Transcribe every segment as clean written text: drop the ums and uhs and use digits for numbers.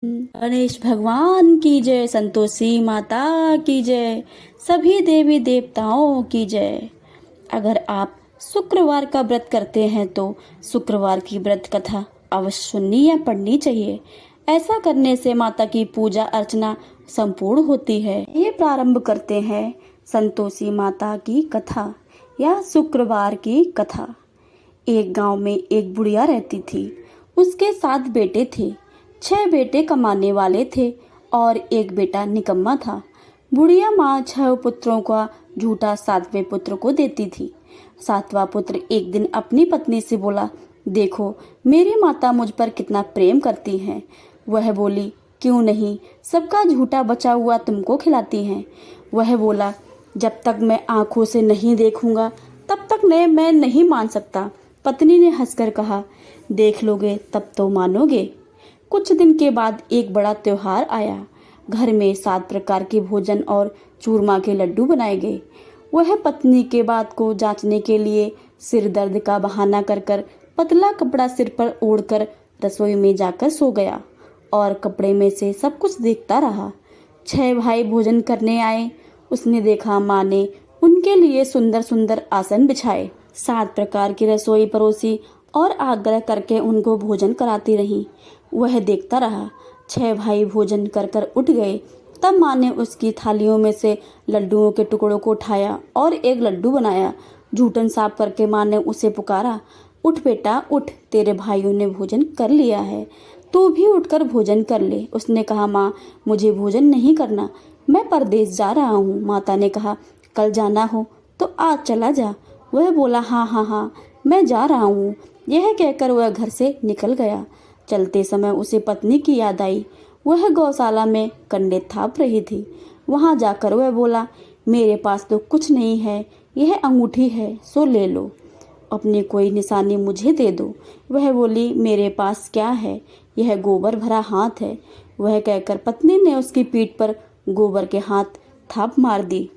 गणेश भगवान की जय, संतोषी माता की जय, सभी देवी देवताओं की जय। अगर आप शुक्रवार का व्रत करते हैं तो शुक्रवार की व्रत कथा अवश्य सुननी या पढ़नी चाहिए। ऐसा करने से माता की पूजा अर्चना संपूर्ण होती है। ये प्रारंभ करते हैं संतोषी माता की कथा या शुक्रवार की कथा। एक गांव में एक बुढ़िया रहती थी। उसके 7 बेटे थे। 6 बेटे कमाने वाले थे और एक बेटा निकम्मा था। बुढ़िया माँ 6 पुत्रों का झूठा 7वें पुत्र को देती थी। 7वां पुत्र एक दिन अपनी पत्नी से बोला, देखो मेरी माता मुझ पर कितना प्रेम करती हैं। वह बोली, क्यों नहीं, सबका झूठा बचा हुआ तुमको खिलाती हैं। वह बोला, जब तक मैं आंखों से नहीं देखूंगा तब तक मैं नहीं मान सकता। पत्नी ने हंसकर कहा, देख लोगे तब तो मानोगे। कुछ दिन के बाद एक बड़ा त्योहार आया। घर में 7 प्रकार के भोजन और चूरमा के लड्डू बनाए गए। वह पत्नी के बात को जांचने के लिए सिर दर्द का बहाना कर कर पतला कपड़ा सिर पर ओढ़कर रसोई में जाकर सो गया और कपड़े में से सब कुछ देखता रहा। 6 भाई भोजन करने आए। उसने देखा माँ ने उनके लिए सुंदर सुंदर आसन बिछाए, 7 प्रकार की रसोई परोसी और आग्रह करके उनको भोजन कराती रही। वह देखता रहा। 6 भाई भोजन कर कर उठ गए। तब माँ ने उसकी थालियों में से लड्डुओं के टुकड़ों को उठाया और एक लड्डू बनाया। जूठन साफ करके माँ ने उसे पुकारा, उठ बेटा उठ, तेरे भाइयों ने भोजन कर लिया है, तू भी उठकर भोजन कर ले। उसने कहा, माँ मुझे भोजन नहीं करना, मैं परदेश जा रहा हूँ। माता ने कहा, कल जाना हो तो आज चला जा। वह बोला, हाँ हाँ हाँ मैं जा रहा हूँ। यह कहकर वह घर से निकल गया। चलते समय उसे पत्नी की याद आई। वह गौशाला में कंडे थाप रही थी। वहां जाकर वह बोला, मेरे पास तो कुछ नहीं है, यह अंगूठी है सो ले लो, अपनी कोई निशानी मुझे दे दो। वह बोली, मेरे पास क्या है, यह गोबर भरा हाथ है। वह कहकर पत्नी ने उसकी पीठ पर गोबर के हाथ थाप मार दी।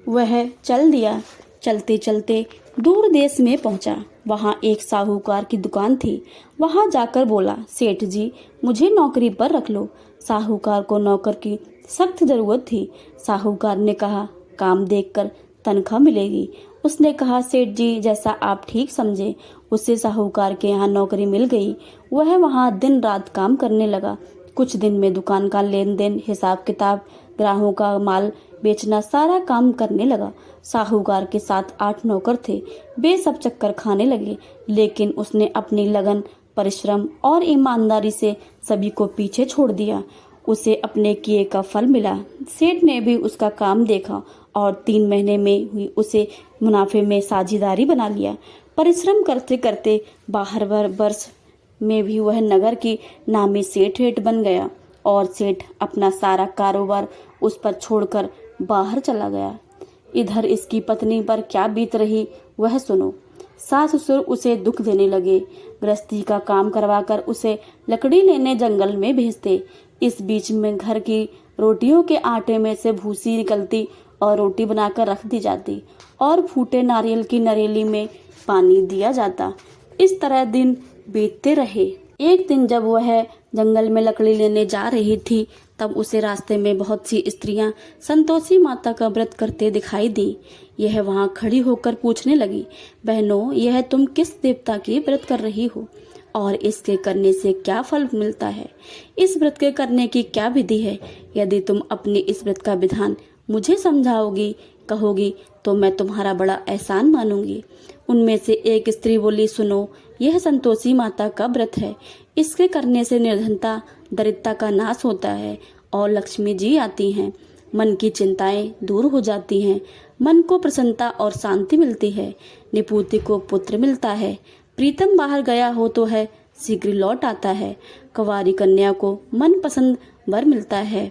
वह चल दिया। चलते चलते दूर देश में पहुंचा। वहां एक साहूकार की दुकान थी। वहां जाकर बोला, सेठ जी मुझे नौकरी पर रख लो। साहूकार को नौकर की सख्त जरूरत थी। साहूकार ने कहा, काम देखकर तनख्वाह मिलेगी। उसने कहा, सेठ जी जैसा आप ठीक समझे। उसे साहूकार के यहाँ नौकरी मिल गई। वह वहां दिन रात काम करने लगा। कुछ दिन में दुकान का लेन देन, हिसाब किताब, ग्राहकों का माल बेचना, सारा काम करने लगा। साहूकार के साथ 8 नौकर थे। वे सब चक्कर खाने लगे, लेकिन उसने अपनी लगन, परिश्रम और ईमानदारी से सभी को पीछे छोड़ दिया। उसे अपने किए का फल मिला। सेठ ने भी उसका काम देखा और 3 महीने में हुई उसे मुनाफे में साझेदारी बना लिया। परिश्रम करते करते 12 वर्ष में भी वह नगर की नामी सेठ बन गया और सेठ अपना सारा कारोबार उस पर छोड़कर बाहर चला गया। इधर इसकी पत्नी पर क्या बीत रही वह सुनो। सास ससुर उसे दुख देने लगे। गृहस्थी का काम करवाकर उसे लकड़ी लेने जंगल में भेजते। इस बीच में घर की रोटियों के आटे में से भूसी निकलती और रोटी बनाकर रख दी जाती और फूटे नारियल की नरेली में पानी दिया जाता। इस तरह दिन बीतते रहे। एक दिन जब वह जंगल में लकड़ी लेने जा रही थी, तब उसे रास्ते में बहुत सी स्त्रियां संतोषी माता का व्रत करते दिखाई दी। यह वहां खड़ी होकर पूछने लगी, बहनों यह तुम किस देवता की व्रत कर रही हो और इसके करने से क्या फल मिलता है? इस व्रत के करने की क्या विधि है? यदि तुम अपने इस व्रत का विधान मुझे समझाओगी, कहोगी तो मैं तुम्हारा बड़ा एहसान मानूंगी। उनमें से एक स्त्री बोली, सुनो, यह संतोषी माता का व्रत है। इसके करने से निर्धनता, दरिद्रता का नाश होता है और लक्ष्मी जी आती हैं। मन की चिंताएं दूर हो जाती हैं। मन को प्रसन्नता और शांति मिलती है। निपुति को पुत्र मिलता है। प्रीतम बाहर गया हो तो है शीघ्र लौट आता है। कुंवारी कन्या को मन पसंद वर मिलता है।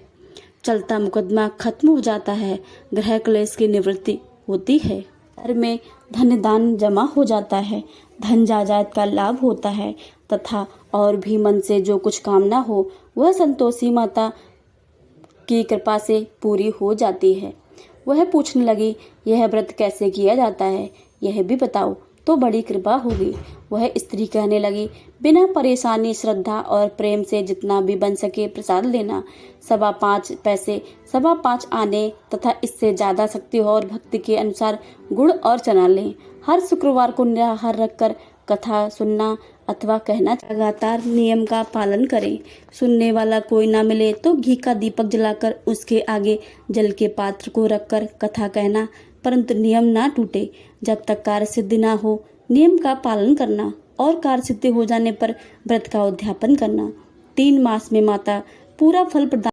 चलता मुकदमा खत्म हो जाता है। ग्रह क्लेश की निवृत्ति होती है। घर में धन दान जमा हो जाता है। धन जायदाद का लाभ होता है तथा और भी मन से जो कुछ कामना हो वह संतोषी माता की कृपा से पूरी हो जाती है। वह पूछने लगी, यह व्रत कैसे किया जाता है, यह भी बताओ तो बड़ी कृपा होगी। वह स्त्री कहने लगी, बिना परेशानी, श्रद्धा और प्रेम से जितना भी बन सके प्रसाद लेना। 5.25 पैसे, 5.25 आने तथा इससे ज्यादा शक्ति हो और भक्ति के अनुसार गुड़ और चना लें। हर शुक्रवार को निराहार रखकर कथा सुनना अथवा कहना। लगातार नियम का पालन करें। सुनने वाला कोई ना मिले तो घी का दीपक जलाकर उसके आगे जल के पात्र को रखकर कथा कहना, परंतु नियम ना टूटे। जब तक कार्य सिद्धि ना हो नियम का पालन करना और कार्य सिद्धि हो जाने पर व्रत का उद्यापन करना। 3 मास में माता पूरा फल प्रदान